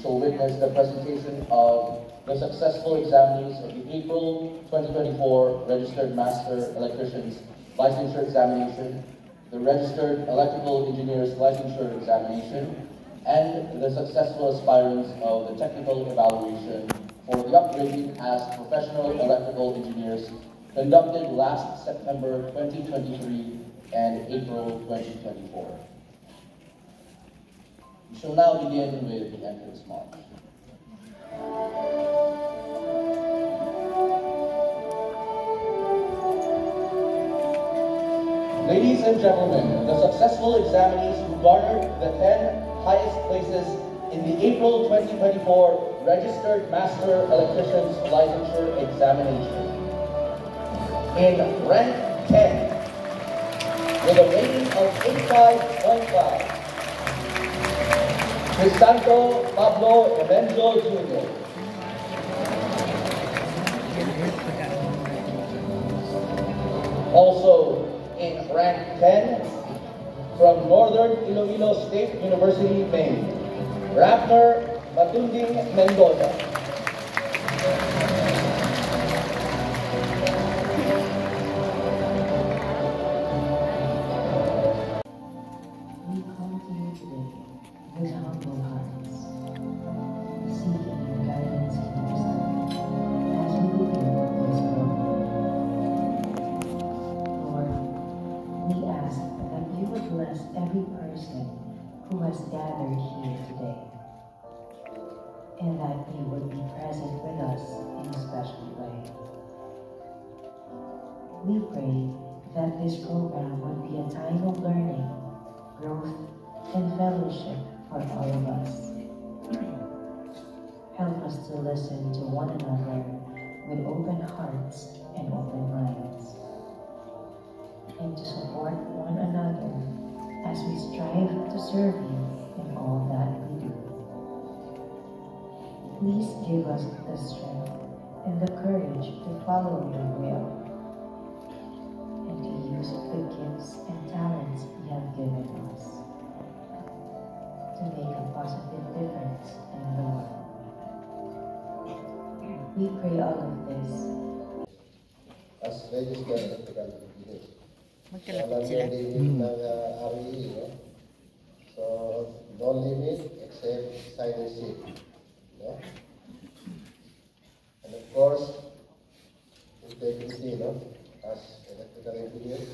shall witness the presentation of the successful examinees of the April 2024 Registered Master Electricians Licensure Examination, the Registered Electrical Engineers Licensure Examination, and the successful aspirants of the technical evaluation for the upgrading as professional electrical engineers conducted last September 2023 and April 2024. We shall now begin with the entrance march. Ladies and gentlemen, the successful examinees who garnered the 10 highest places in the April 2024 Registered Master Electricians Licensure Examination. In rank 10, with a rating of 85.5, Crisanto Pablo Evenjo Jr. Also in rank 10, from Northern Iloilo State University, Maine, Rapner Matunding Mendoza. We come to you today with humble hearts, seeking your guidance and understanding as we begin this program. Lord, we ask that you would bless every person who has gathered here today, and that you would be present with us in a special way. We pray that this program would be a time of learning, growth, and fellowship for all of us. Help us to listen to one another with open hearts and open minds, and to support one another as we strive to serve you in all that we do. Please give us the strength and the courage to follow your will and to use the gifts and talents you have given us to make a positive difference in the world. We pray all of this as registered electrical engineers. Magkalapit Walang sila. limit ng REE, no? So, no limit except signing sheet. No? And of course, integrity, no? As electrical engineers.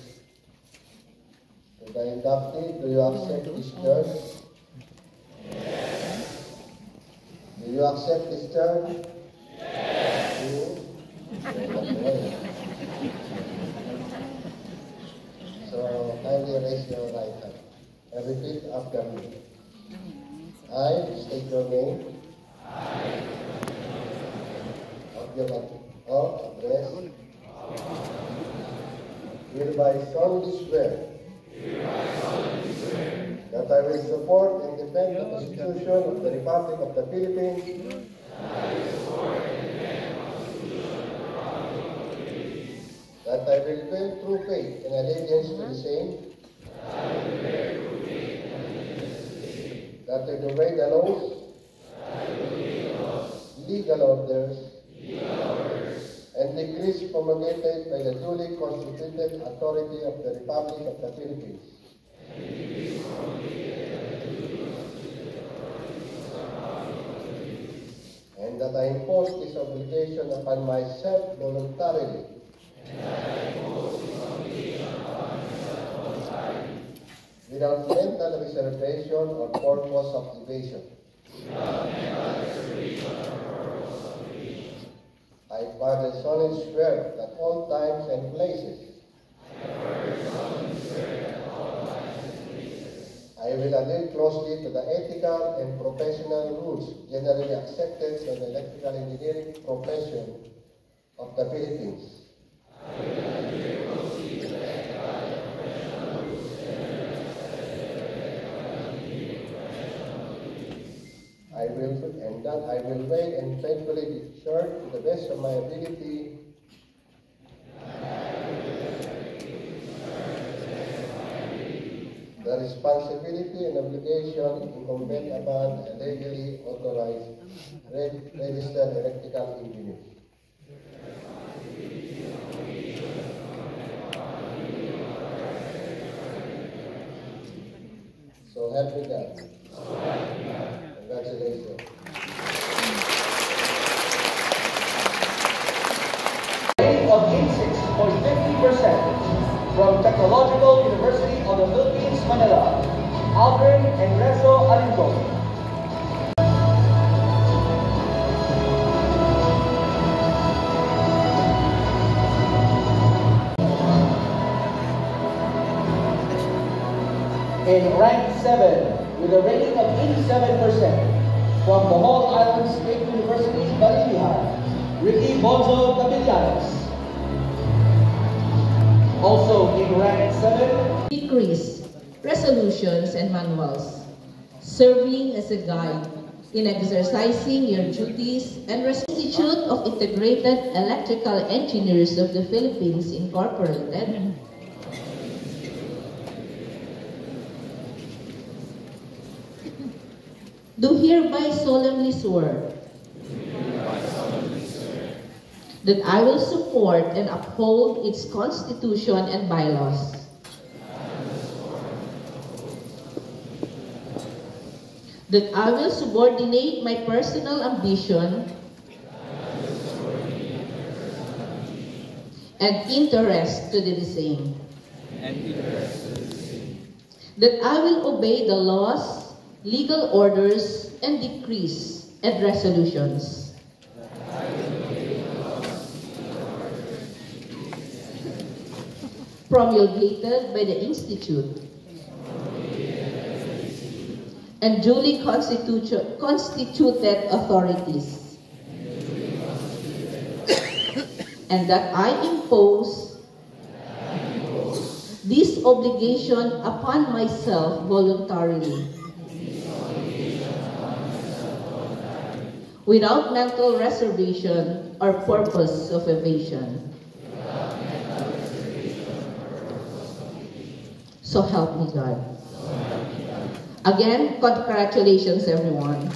To the inductee, do you accept this charge? Do you accept this charge? So, kindly raise your right hand and repeat after me. I state your name, of your address, hereby solemnly swear that I will support and defend the Constitution of the Republic of the Philippines that I will bear true faith and allegiance to the same, that I will obey the laws, legal orders, and decrees promulgated by the duly constituted authority of the Republic of the Philippines, and that I impose this obligation upon myself voluntarily, without mental reservation or purpose of evasion. I further solemnly swear that all times and places I will adhere closely to the ethical and professional rules generally accepted in the electrical engineering profession of the Philippines. And that I will well and faithfully discharge to the best of my ability the responsibility and obligation incumbent upon a legally authorized registered electrical engineers. So help me God. Congratulations. Of 86 or 50% from Technological University of the Philippines, Manila, Albert Engreso Alinco. In rank 7 with a rating of 87% from Bohol Island State University, Balilihan, Ricky Bonzo Capellanes. Also in rank 7, decrees, resolutions, and manuals, serving as a guide in exercising your duties and Institute of Integrated Electrical Engineers of the Philippines, Incorporated, do hereby solemnly swear that I will support and uphold its Constitution and bylaws, that I will subordinate my personal ambition and interest to the same, that I will obey the laws, legal orders, and decrees and resolutions promulgated by the Institute and duly constituted authorities, and that I impose this obligation upon myself voluntarily, without mental reservation or purpose of evasion. So help me God. Again, congratulations everyone.